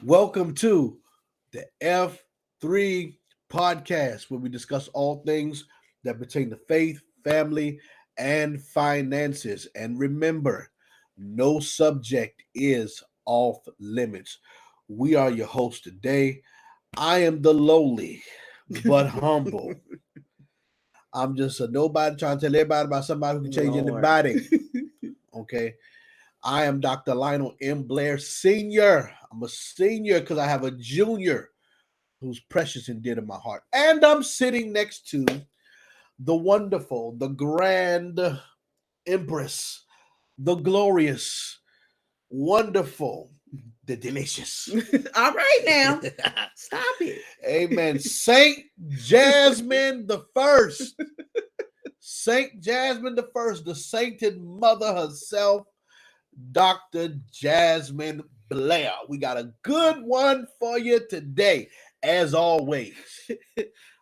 Welcome to the F3 podcast, where we discuss all things that pertain to faith, family, and finances. And remember, no subject is off limits. We are your hosts today. I am the lowly but humble. I'm just a nobody trying to tell everybody about somebody who can change Lord. anybody. Okay. I am Dr. Lionel M. Blair Sr. I'm a senior because I have a junior who's precious and dear to my heart. And I'm sitting next to the wonderful, the grand empress, the glorious, wonderful, the delicious. All right now. Stop it. Amen. Saint Jasmine the First. Saint Jasmine the First, the sainted mother herself, Dr. Jasmine Blair. We got a good one for you today, as always.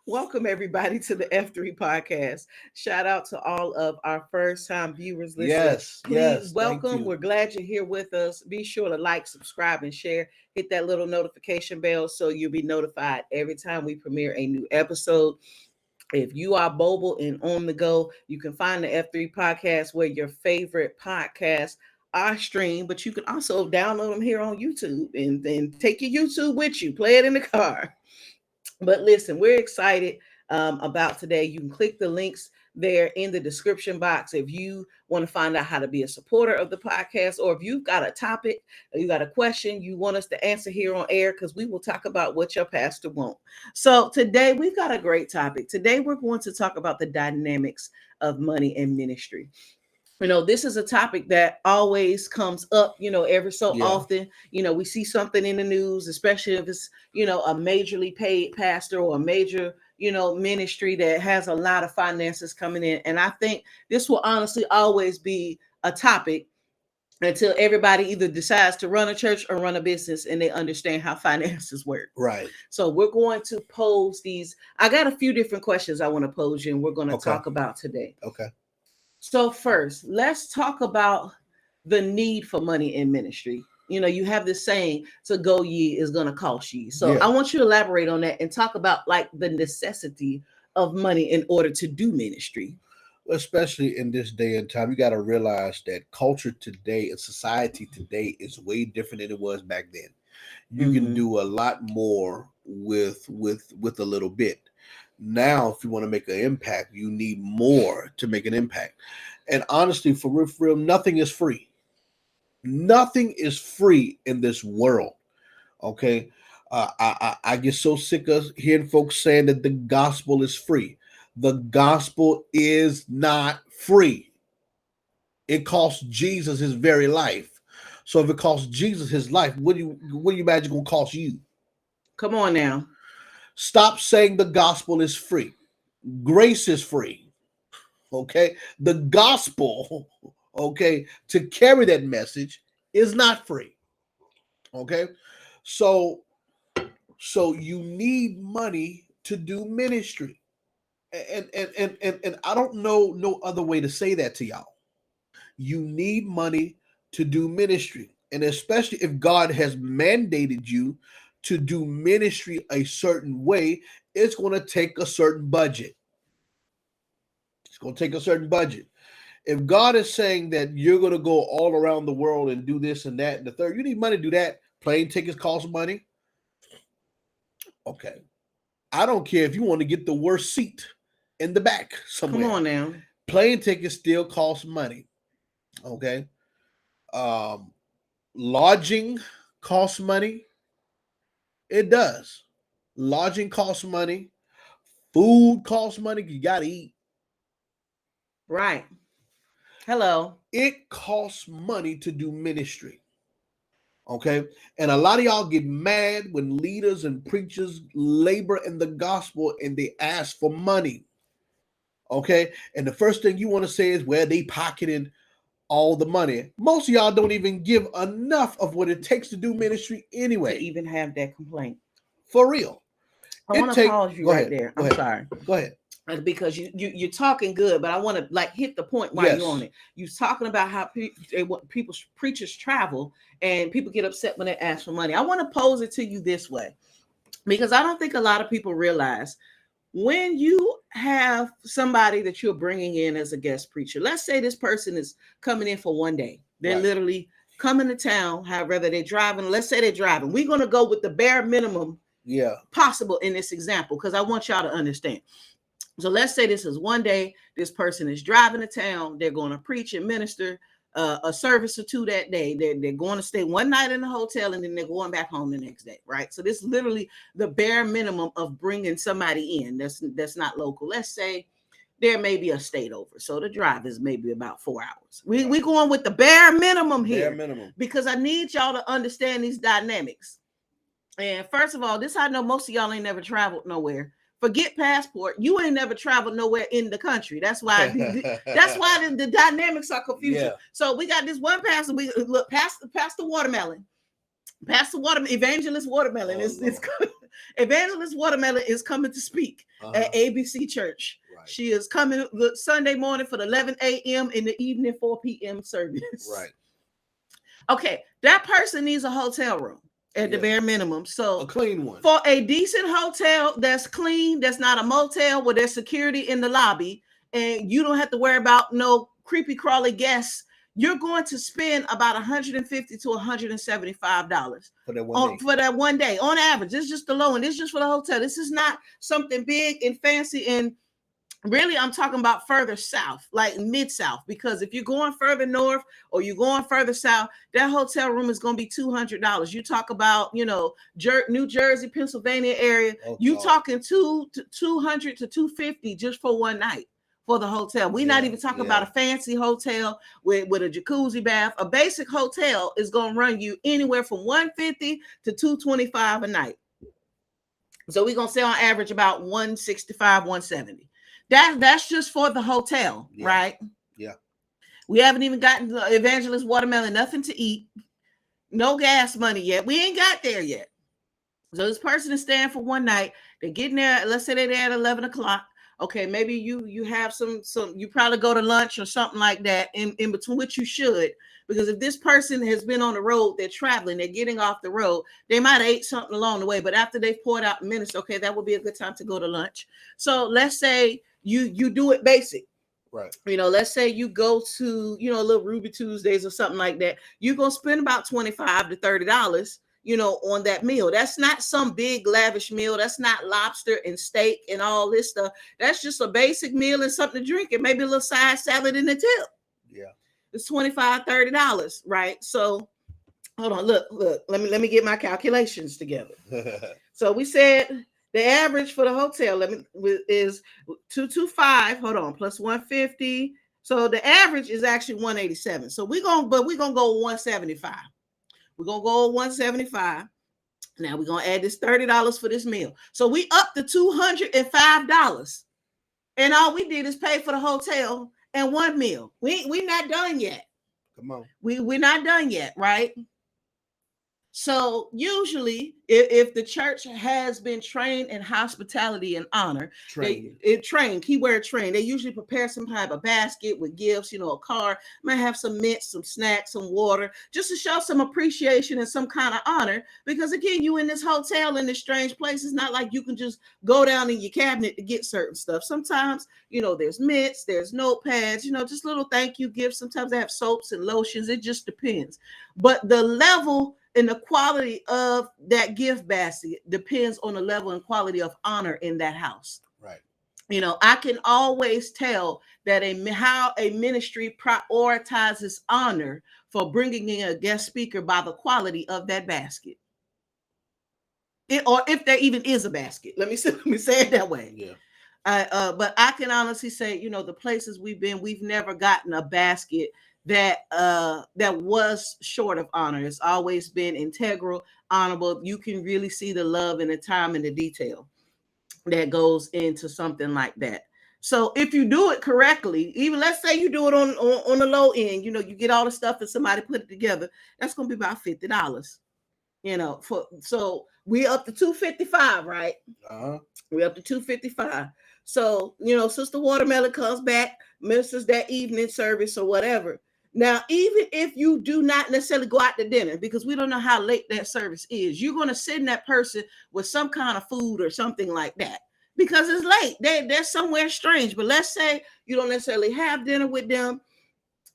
Welcome, everybody, to the F3 podcast. Shout out to all of our first time viewers. Listen, Yes, please yes, thank welcome. you. We're glad you're here with us. Be sure to like, subscribe, and share. Hit that little notification bell so you'll be notified every time we premiere a new episode. If you are mobile and on the go, you can find the F3 podcast where your favorite podcasts are streamed, but you can also download them here on YouTube and then take your YouTube with you, play it in the car. But listen, we're excited about today. You can click the links there in the description box if you want to find out how to be a supporter of the podcast, or if you've got a topic, or you got a question you want us to answer here on air, because we will talk about what your pastor wants. So today we've got a great topic. Today we're going to talk about the dynamics of money and ministry. This is a topic that always comes up, every so Yeah. often. We see something in the news, especially if it's, a majorly paid pastor or a major, ministry that has a lot of finances coming in. And I think this will honestly always be a topic until everybody either decides to run a church or run a business and they understand how finances work. Right. So we're going to pose these. I got a few different questions I want to pose you, and we're going to Okay. talk about today. Okay. So first, let's talk about the need for money in ministry. You have this saying, to go ye is going to cost ye. So Yeah. I want you to elaborate on that and talk about like the necessity of money in order to do ministry. Especially in this day and time, you got to realize that culture today and society today is way different than it was back then. You can Mhm. do a lot more with a little bit. Now, if you want to make an impact, you need more to make an impact. And honestly, for real, nothing is free. Nothing is free in this world. Okay. I get so sick of hearing folks saying that the gospel is free. The gospel is not free. It cost Jesus his very life. So if it costs Jesus his life, what do you imagine gonna cost you? Come on now. Stop saying the gospel is free. Grace is free. Okay. The gospel, okay, to carry that message is not free. Okay. So you need money to do ministry. And I don't know no other way to say that to y'all. You need money to do ministry. And especially if God has mandated you to do ministry a certain way, it's going to take a certain budget. It's going to take a certain budget. If God is saying that you're going to go all around the world and do this and that and the third, you need money to do that. Plane tickets cost money. Okay. I don't care if you want to get the worst seat in the back somewhere. Come on now. Plane tickets still cost money. Okay. Um, Lodging costs money. It does. Lodging costs money. Food costs money. You got to eat. Right. Hello. It costs money to do ministry. Okay. And a lot of y'all get mad when leaders and preachers labor in the gospel and they ask for money. Okay. And the first thing you want to say is, well, they pocketing all the money. Most of y'all don't even give enough of what it takes to do ministry To anyway. even have that complaint. For real. I want to pause you Go right ahead. there. Go I'm ahead. sorry. Go ahead. because you're talking good, but I want to like hit the point while Yes. you're on it. You're talking about how people preachers travel and people get upset when they ask for money. I want to pose it to you this way, because I don't think a lot of people realize when you have somebody that you're bringing in as a guest preacher. Let's say this person is coming in for one day. They're Right. literally coming to town, however they're driving. Let's say they're driving. We're going to go with the bare minimum Yeah. possible in this example because I want y'all to understand. So let's say this is one day, this person is driving to town, they're going to preach and minister a service or two that day. They're going to stay one night in the hotel and then they're going back home the next day, right? So this is literally the bare minimum of bringing somebody in that's not local. Let's say there may be a state over, so the drive is maybe about 4 hours. We going with the bare minimum here, Bare minimum. because I need y'all to understand these dynamics. And first of all, this I know most of y'all ain't never traveled nowhere. Forget passport. You ain't never traveled nowhere in the country. That's why the dynamics are confusing. Yeah. So we got this one pastor. We look past Watermelon. Pastor Watermelon, Evangelist Watermelon Evangelist Watermelon is coming to speak at ABC Church. Right. She is coming Sunday morning for the 11 a.m. in the evening 4 p.m. service. Right. Okay, that person needs a hotel room at the bare minimum. So a clean one. For a decent hotel that's clean, that's not a motel where there's security in the lobby, and you don't have to worry about no creepy crawly guests, you're going to spend about $150 to $175 for that one day. On average, this is just the low end. This is just for the hotel. This is not something big and fancy. And really, I'm talking about further south, like mid-south, because if you're going further north or you're going further south, that hotel room is going to be $200. You talk about, New Jersey, Pennsylvania area, talking $200 to $250 just for one night for the hotel. We're not even talking about a fancy hotel with a jacuzzi bath. A basic hotel is going to run you anywhere from $150 to $225 a night. So we're going to say on average about $165, $170. That's just for the hotel, right? Yeah. We haven't even gotten the Evangelist Watermelon, nothing to eat, no gas money yet. We ain't got there yet. So this person is staying for one night. They're getting there. Let's say they're there at 11 o'clock. Okay, maybe you have some you probably go to lunch or something like that in between, which you should, because if this person has been on the road, they're traveling, they're getting off the road, they might have ate something along the way, but after they've poured out minutes, okay, that would be a good time to go to lunch. So let's say you do it basic. Right. Let's say you go to, a little Ruby Tuesdays or something like that. You're going to spend about $25 to $30, on that meal. That's not some big lavish meal. That's not lobster and steak and all this stuff. That's just a basic meal and something to drink and maybe a little side salad in the tip. Yeah. It's $25, $30, right? So hold on, look, let me get my calculations together. So we said the average for the hotel is $225. Hold on, plus $150. So the average is actually $187. So we're gonna go $175. We're gonna go $175. Now we're gonna add this $30 for this meal. So we up to $205. And all we did is pay for the hotel and one meal. We not done yet. Come on. We're not done yet, right? So usually, if the church has been trained in hospitality and honor, keyword trained, they usually prepare some type of basket with gifts, a car, might have some mints, some snacks, some water, just to show some appreciation and some kind of honor. Because again, you in this hotel in this strange place, it's not like you can just go down in your cabinet to get certain stuff. Sometimes, there's mints, there's notepads, just little thank you gifts. Sometimes they have soaps and lotions. It just depends. But the level and the quality of that gift basket depends on the level and quality of honor in that house. Right. I can always tell that how a ministry prioritizes honor for bringing in a guest speaker by the quality of that basket. Or if there even is a basket. Let me say it that way. Yeah. But I can honestly say, the places we've been, we've never gotten a basket that was short of honor. It's always been integral, honorable. You can really see the love and the time and the detail that goes into something like that. So if you do it correctly, even let's say you do it on the low end, you get all the stuff and somebody put it together, that's going to be about $50. So we up to $255, right? Uh-huh. We up to $255. So, Sister Watermelon comes back, ministers that evening service or whatever. Now, even if you do not necessarily go out to dinner, because we don't know how late that service is, you're going to send that person with some kind of food or something like that because it's late. They're somewhere strange. But let's say you don't necessarily have dinner with them,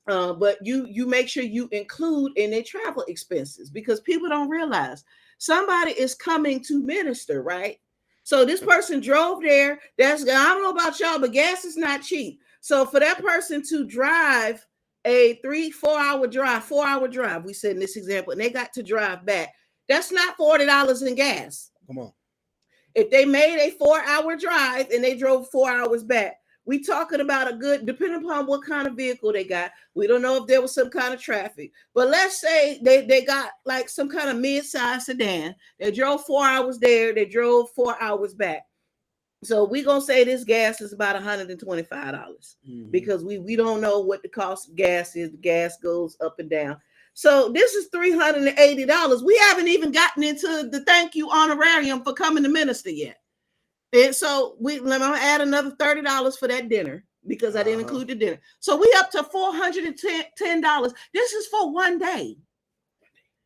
but you make sure you include in their travel expenses, because people don't realize somebody is coming to minister, right? So this person drove there. I don't know about y'all, but gas is not cheap. So for that person to drive a 4 hour drive, we said in this example, and they got to drive back, that's not $40 in gas. Come on. If they made a 4 hour drive and they drove 4 hours back, we talking about a good, depending upon what kind of vehicle they got. We don't know if there was some kind of traffic, but let's say they got like some kind of mid-size sedan. They drove 4 hours there. They drove 4 hours back. So we gonna say this gas is about $125 because we don't know what the cost of gas is. The gas goes up and down. So this is $380. We haven't even gotten into the thank you honorarium for coming to minister yet. And so I'm gonna add another $30 for that dinner because I didn't include the dinner. So we up to $410. This is for one day.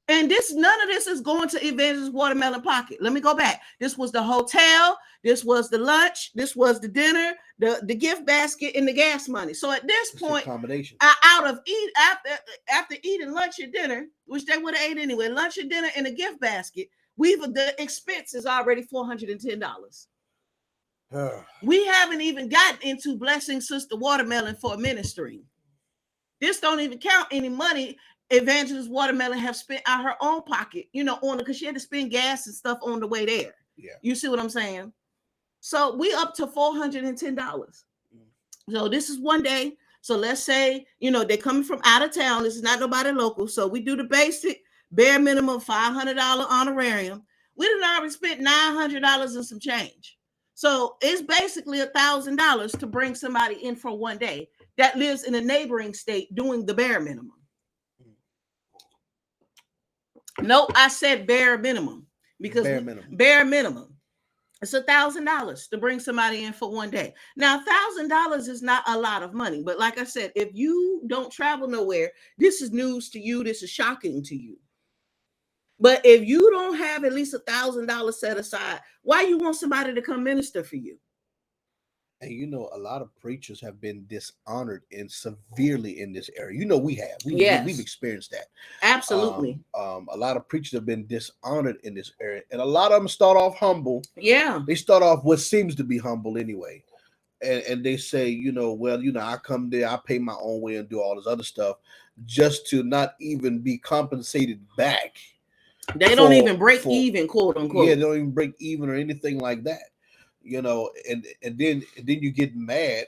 And none of this is going to Evangelist Watermelon pocket. Let me go back. This was the hotel, this was the lunch, this was the dinner, the gift basket, and the gas money. So at this point, accommodation. After eating lunch and dinner, which they would have ate anyway, lunch and dinner and a gift basket, the expense is already $410. We haven't even gotten into blessing Sister Watermelon for ministering. This don't even count any money Evangelist Watermelon have spent out her own pocket, on it, because she had to spend gas and stuff on the way there. Yeah. You see what I'm saying? So we up to $410. So this is one day. So let's say, they're coming from out of town. This is not nobody local. So we do the basic bare minimum $500 honorarium. We done already spent $900 and some change. So it's basically $1,000 to bring somebody in for one day that lives in a neighboring state doing the bare minimum. No, I said bare minimum because bare minimum. It's $1,000 to bring somebody in for one day. Now, $1,000 is not a lot of money, but like I said, if you don't travel nowhere, this is news to you. This is shocking to you. But if you don't have at least $1,000 set aside, why you want somebody to come minister for you? And a lot of preachers have been dishonored severely in this area. We have. We've experienced that. Absolutely. A lot of preachers have been dishonored in this area. And a lot of them start off humble. Yeah. They start off what seems to be humble anyway. And they say, I come there, I pay my own way and do all this other stuff just to not even be compensated back. They don't even break even, quote unquote. Yeah, they don't even break even or anything like that. And then you get mad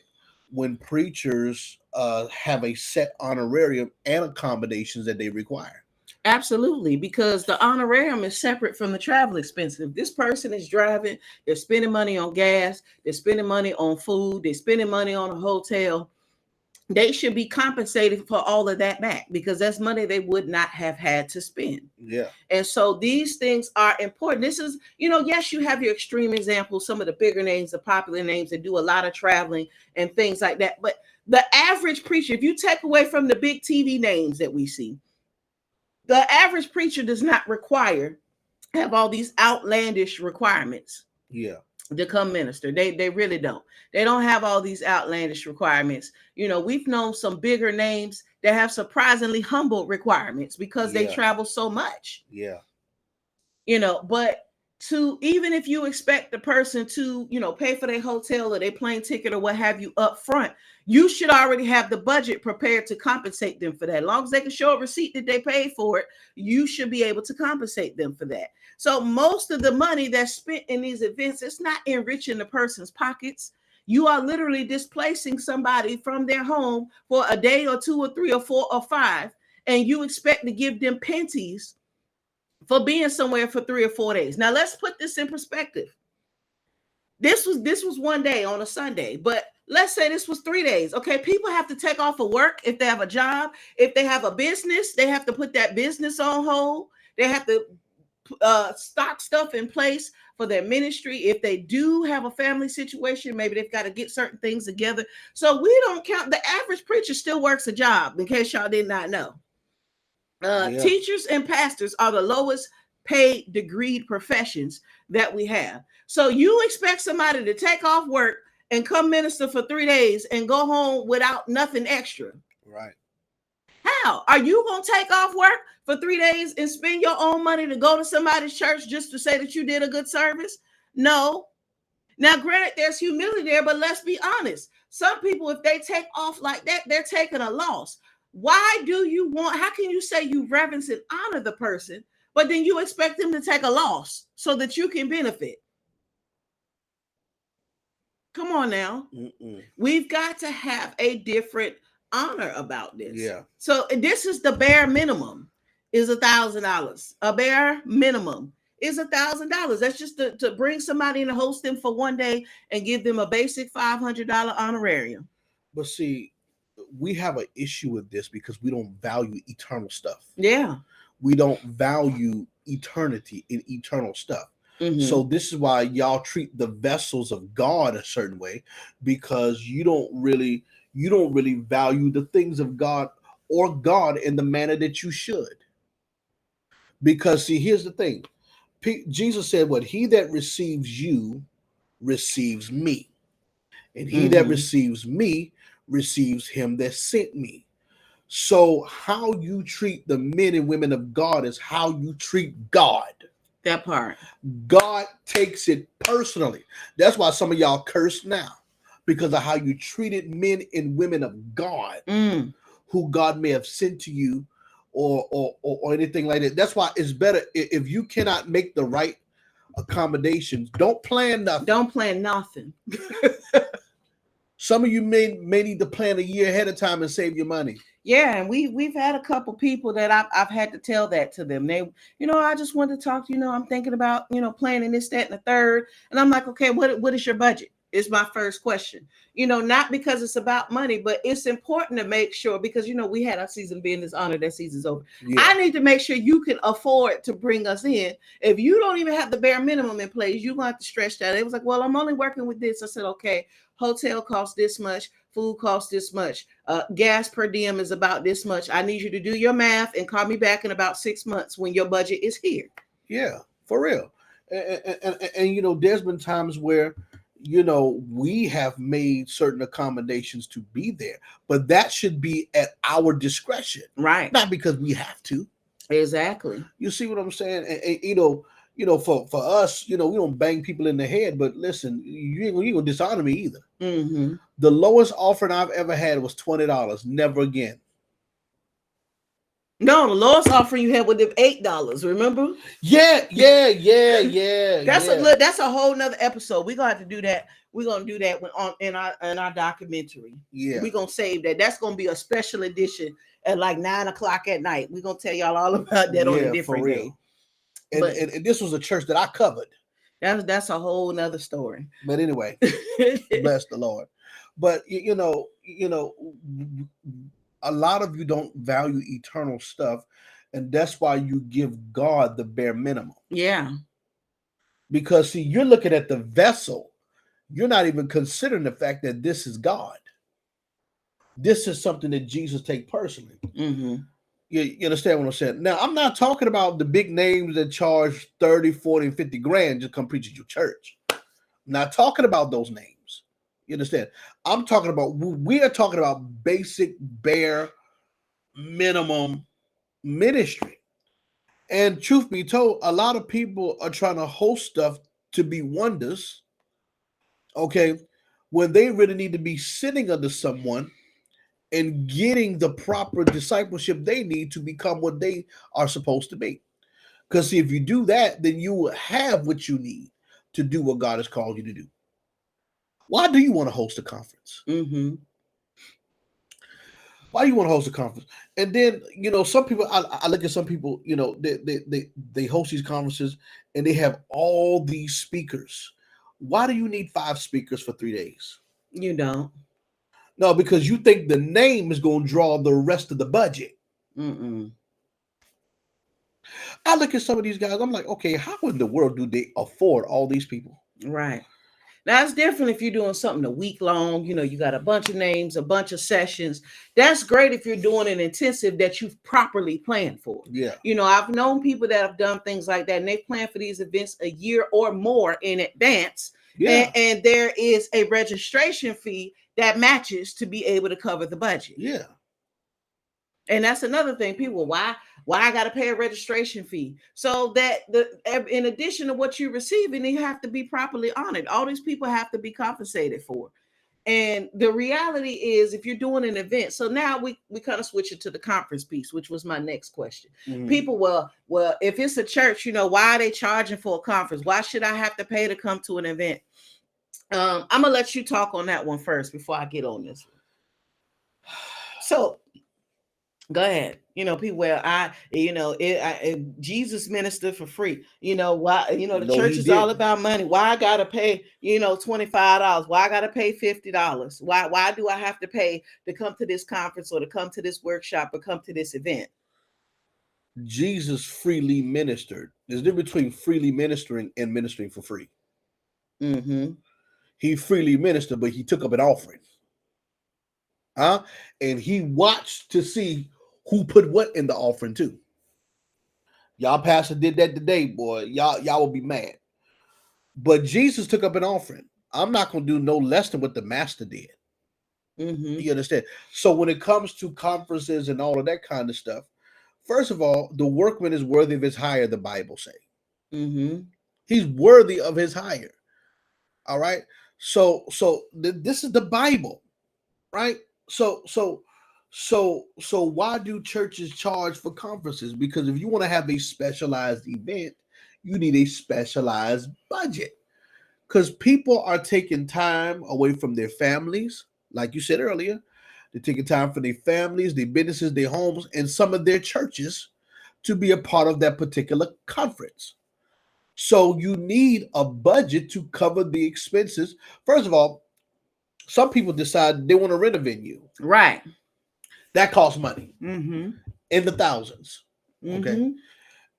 when preachers have a set honorarium and accommodations that they require. Absolutely, because the honorarium is separate from the travel expenses. If this person is driving, they're spending money on gas, they're spending money on food, they're spending money on a hotel, they should be compensated for all of that back because that's money they would not have had to spend. Yeah. And so these things are important. This is, yes, you have your extreme examples, some of the bigger names, the popular names that do a lot of traveling and things like that. But the average preacher, if you take away from the big TV names that we see, the average preacher does not have all these outlandish requirements. Yeah. To come minister. They really don't. They don't have all these outlandish requirements. We've known some bigger names that have surprisingly humble requirements because they travel so much. Yeah. But even if you expect the person to, pay for their hotel or their plane ticket or what have you up front, you should already have the budget prepared to compensate them for that. As long as they can show a receipt that they paid for it, you should be able to compensate them for that. So most of the money that's spent in these events, it's not enriching the person's pockets. You are literally displacing somebody from their home for a day or 2 or 3 or 4 or 5, and you expect to give them pennies for being somewhere for 3 or 4 days. Now let's put this in perspective. This was one day on a Sunday, but let's say this was 3 days. Okay, people have to take off of work if they have a job. If they have a business, they have to put that business on hold. They have to stock stuff in place for their ministry. If they do have a family situation, maybe they've got to get certain things together. So we don't count. The average preacher still works a job, in case y'all did not know. Yeah. Teachers and pastors are the lowest paid degreed professions that we have. So you expect somebody to take off work and come minister for 3 days and go home without nothing extra. Right. How are you going to take off work for 3 days and spend your own money to go to somebody's church just to say that you did a good service? No. Now, granted, there's humility there, but let's be honest. Some people, if they take off like that, they're taking a loss. Why do you want, how can you say you reverence and honor the person, but then you expect them to take a loss so that you can benefit? Come on now. We've got to have a different honor about this. Yeah. So this is the bare minimum is $1,000. A bare minimum is $1,000. That's just to bring somebody in to host them for 1 day and give them a basic $500 honorarium. But see, we have an issue with this because we don't value eternal stuff. Yeah. We don't value eternity in eternal stuff. Mhm. So this is why y'all treat the vessels of God a certain way, because you don't really value the things of God or God in the manner that you should. Because see, here's the thing. Jesus said, what he that receives you receives me. And he that receives me receives him that sent me. So how you treat the men and women of God is how you treat God. That part. God takes it personally. That's why some of y'all curse now, because of how you treated men and women of God who God may have sent to you or anything like that. That's why it's better if you cannot make the right accommodations, don't plan nothing. Don't plan nothing. Some of you may need to plan a year ahead of time and save your money. Yeah, and we've had a couple people that I've had to tell that to them. They, I just wanted to talk, I'm thinking about, planning this, that, and the third. And I'm like, okay, what is your budget? Is my first question. Not because it's about money, but it's important to make sure, because we had our season being this honor, that season's over. Yeah. I need to make sure you can afford to bring us in. If you don't even have the bare minimum in place, you're going to have to stretch that. It was like, well, I'm only working with this. I said, okay, hotel costs this much, food costs this much, gas per diem is about this much. I need you to do your math and call me back in about 6 months when your budget is here. Yeah, for real. And there's been times where we have made certain accommodations to be there, but that should be at our discretion, right? Not because we have to. Exactly. You see what I'm saying? And for us, we don't bang people in the head, but listen, you ain't gonna dishonor me either. Mm-hmm. The lowest offering I've ever had was $20. Never again. No, the lowest offering you had with them $8. Remember? Yeah. That's a whole nother episode. We're gonna have to do that. We're gonna do that in our documentary. Yeah, we're gonna save that. That's gonna be a special edition at like 9:00 at night. We're gonna tell y'all all about that on a different day. And this was a church that I covered. That's a whole nother story. But anyway, bless the Lord. But a lot of you don't value eternal stuff, and that's why you give God the bare minimum. Yeah. Because see, you're looking at the vessel. You're not even considering the fact that this is God. This is something that Jesus takes personally. Mm-hmm. You understand what I'm saying? Now, I'm not talking about the big names that charge 30, 40, and 50 grand to come preach at your church. I'm not talking about those names. You understand? We are talking about basic, bare, minimum ministry. And truth be told, a lot of people are trying to host stuff to be wonders, okay, when they really need to be sitting under someone and getting the proper discipleship they need to become what they are supposed to be. Because see, if you do that, then you will have what you need to do what God has called you to do. Why do you want to host a conference? Mm-hmm. Why do you want to host a conference? And then, some people, I look at some people, they host these conferences and they have all these speakers. Why do you need 5 speakers for 3 days? You don't. No, because you think the name is going to draw the rest of the budget. Mm-mm. I look at some of these guys, I'm like, okay, how in the world do they afford all these people? Right. Now it's different if you're doing something a week long. You got a bunch of names, a bunch of sessions. That's great if you're doing an intensive that you've properly planned for. Yeah. I've known people that have done things like that, and they plan for these events a year or more in advance. Yeah. And there is a registration fee that matches to be able to cover the budget. Yeah. And that's another thing. People, why I got to pay a registration fee? So that in addition to what you're receiving, you have to be properly honored. All these people have to be compensated for. And the reality is, if you're doing an event, so now we kind of switch it to the conference piece, which was my next question. Mhm. People, well, if it's a church, why are they charging for a conference? Why should I have to pay to come to an event? I'm gonna let you talk on that one first before I get on this one. So go ahead. People, well, Jesus ministered for free. Why? The No, church he is all didn't. about money. Why I gotta pay, $25? Why I gotta pay $50? Why do I have to pay to come to this conference or to come to this workshop or come to this event? Jesus freely ministered. There's a difference between freely ministering and ministering for free. Mm-hmm. He freely ministered, but he took up an offering. And he watched to see who put what in the offering too. Y'all pastor did that today, boy. Y'all will be mad. But Jesus took up an offering. I'm not gonna do no less than what the master did. Mm-hmm. You understand? So when it comes to conferences and all of that kind of stuff, first of all, the workman is worthy of his hire, the Bible say. Mm-hmm. He's worthy of his hire. All right. So this is the Bible, right? So why do churches charge for conferences? Because if you want to have a specialized event, you need a specialized budget. Because people are taking time away from their families, like you said earlier. They're taking time from their families, their businesses, their homes, and some of their churches to be a part of that particular conference. So you need a budget to cover the expenses. First of all, some people decide they want to rent a venue. Right. That costs money Mm-hmm. in the thousands. Okay. Mm-hmm.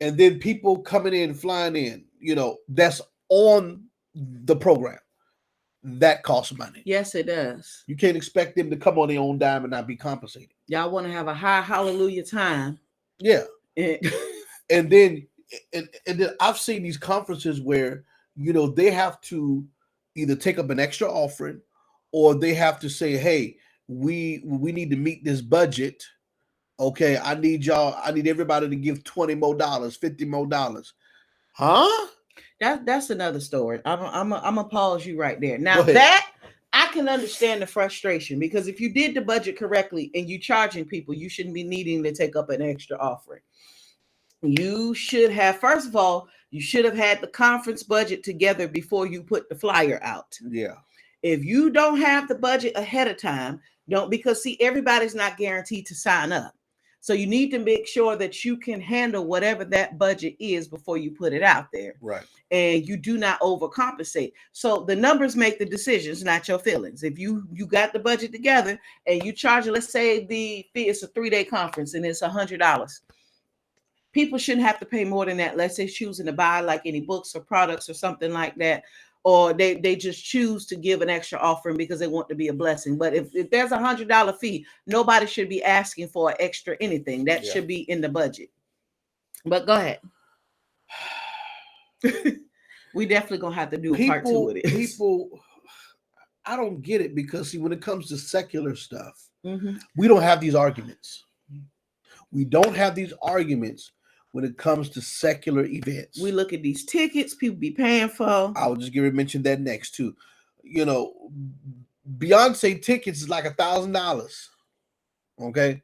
And then people coming in, flying in, that's on the program. That costs money. Yes, it does. You can't expect them to come on their own dime and not be compensated. Y'all want to have a high hallelujah time. Yeah. And And then I've seen these conferences where, they have to either take up an extra offering or they have to say, hey, we need to meet this budget. Okay, I need everybody to give $20 more, $50 more. Huh? that's another story. I'm gonna pause you right there. Go Now ahead. that I can understand the frustration, because if you did the budget correctly and you charging people, you shouldn't be needing to take up an extra offering. You should have, first of all, you should have had the conference budget together before you put the flyer out. Yeah. If you don't have the budget ahead of time, because see, everybody's not guaranteed to sign up. So you need to make sure that you can handle whatever that budget is before you put it out there. Right. And you do not overcompensate. So the numbers make the decisions, not your feelings. If you got the budget together and you charge it, let's say the fee is a 3-day conference and it's $100. People shouldn't have to pay more than that unless they're choosing to buy like any books or products or something like that. Or they just choose to give an extra offering because they want to be a blessing. But if there's $100 fee, nobody should be asking for extra anything. That should be in the budget. But go ahead. We definitely gonna have to do a part 2 of this. People, I don't get it, because see, when it comes to secular stuff, Mm-hmm. we don't have these arguments. We don't have these arguments when it comes to secular events. We look at these tickets people be paying for. I was just going to mention that next too. Beyonce tickets is like $1,000. Okay.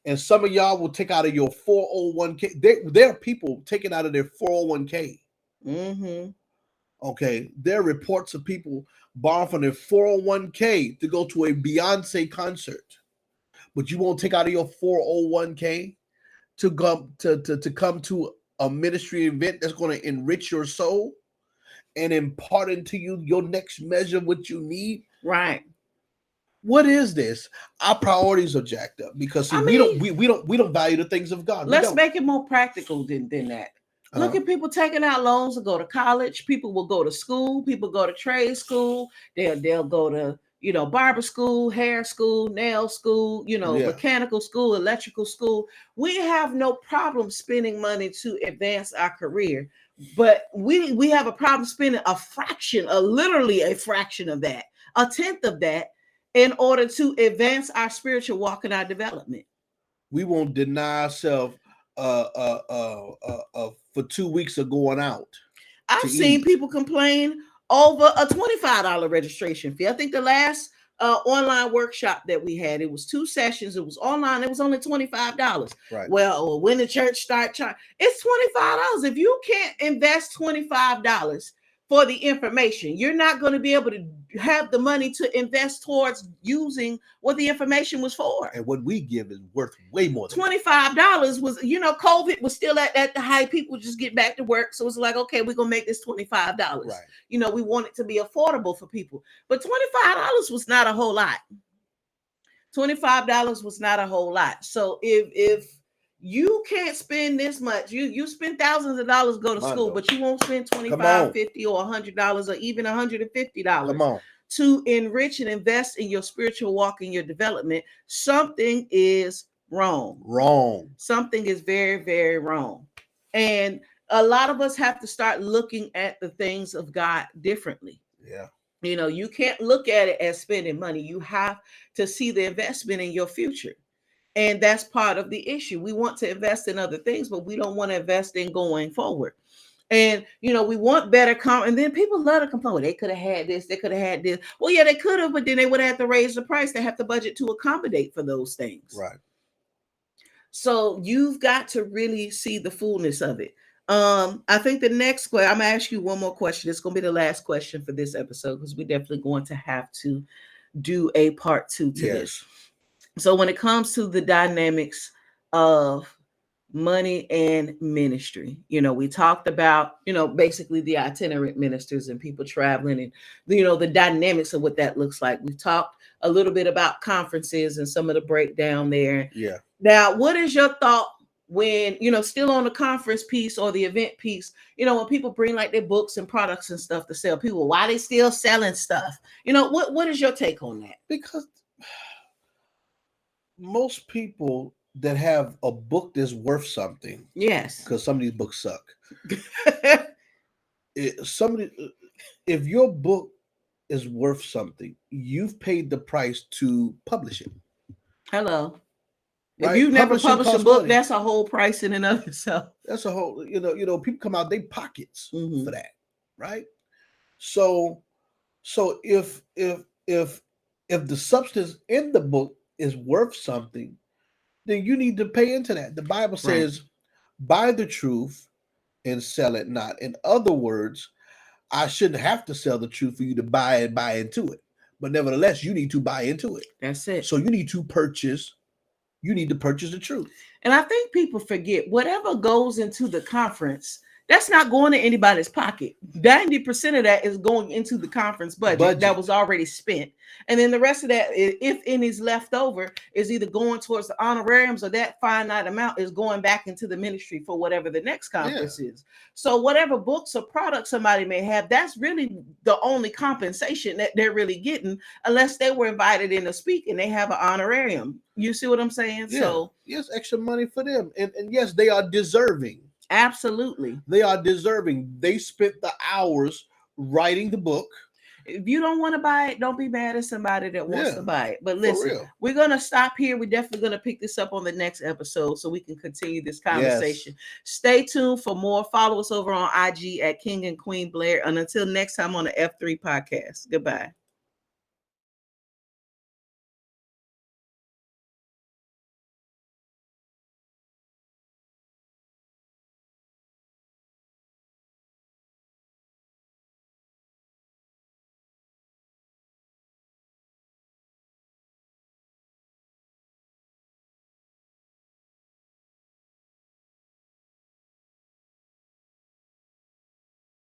And some of y'all will take out of your 401k. There are people taking out of their 401k. Mm-hmm. Okay. There are reports of people borrowing from their 401k to go to a Beyonce concert. But you won't take out of your 401k to come to a ministry event that's going to enrich your soul and impart into you your next measure of what you need. Right. What is this? Our priorities are jacked up because see, I we don't mean, we don't value the things of God. We let's don't. make it more practical than that. Look Uh-huh. at people taking out loans to go to college. People will go to school. People go to trade school. They'll go to barber school, hair school, nail school, Yeah, mechanical school, electrical school. We have no problem spending money to advance our career, but we have a problem spending literally a fraction of that, a tenth of that, in order to advance our spiritual walk and our development. we won't deny ourselves for 2 weeks of going out to I've seen eat. people complain over a $25 registration fee. I think the last online workshop that we had, it was 2 sessions. It was online. It was only $25. Right. Well, when the church start charging, it's $25. If you can't invest $25 for the information, you're not going to be able to have the money to invest towards using what the information was for. And what we give is worth way more than $25 was, COVID was still at the height. People just get back to work. So it's like, okay, we're going to make this $25. Right. We want it to be affordable for people. But $25 was not a whole lot. $25 was not a whole lot. So if you can't spend this much, you spend thousands of dollars go to school, but you won't spend $25, $50, or $100, or even $150. Come on. To enrich and invest in your spiritual walk and your development. Something is wrong. Something is very, very wrong. And a lot of us have to start looking at the things of God differently. Yeah. You can't look at it as spending money. You have to see the investment in your future. And that's part of the issue. We want to invest in other things, but we don't want to invest in going forward. And we want better and then people love to complain. Well, they could have had this, they could have had this. Well, yeah, they could have, but then they would have to raise the price. They have to budget to accommodate for those things. Right. So you've got to really see the fullness of it. I think the next question, I'm gonna ask you one more question. It's gonna be the last question for this episode because we're definitely going to have to do a part 2 to this. So when it comes to the dynamics of money and ministry, we talked about, basically the itinerant ministers and people traveling and, the dynamics of what that looks like. We've talked a little bit about conferences and some of the breakdown there. Yeah. Now, what is your thought when, still on the conference piece or the event piece, when people bring like their books and products and stuff to sell, people, why they still selling stuff? What is your take on that? Because most people that have a book that's worth something. Yes. Because some of these books suck. If your book is worth something, you've paid the price to publish it. Hello. Right? If you've never published a book, that's a whole price in and of itself. That's a whole, people come out their pockets for that, right? So if the substance in the book is worth something, then you need to pay into that. The Bible says, buy the truth and sell it not. In other words, I shouldn't have to sell the truth for you to buy into it. But nevertheless, you need to buy into it. That's it. So you need to purchase the truth. And I think people forget whatever goes into the conference, that's not going to anybody's pocket. 90% of that is going into the conference budget that was already spent. And then the rest of that, if any is left over, is either going towards the honorariums or that finite amount is going back into the ministry for whatever the next conference is. So whatever books or products somebody may have, that's really the only compensation that they're really getting, unless they were invited in to speak and they have an honorarium. You see what I'm saying? Yeah. So yes, extra money for them. And yes, they are deserving. Absolutely. They are deserving. They spent the hours writing the book. If you don't want to buy it, don't be mad at somebody that wants to buy it. But listen, we're going to stop here. We're definitely going to pick this up on the next episode so we can continue this conversation. Yes. Stay tuned for more. Follow us over on IG at King and Queen Blair. And until next time on the F3 podcast. Goodbye.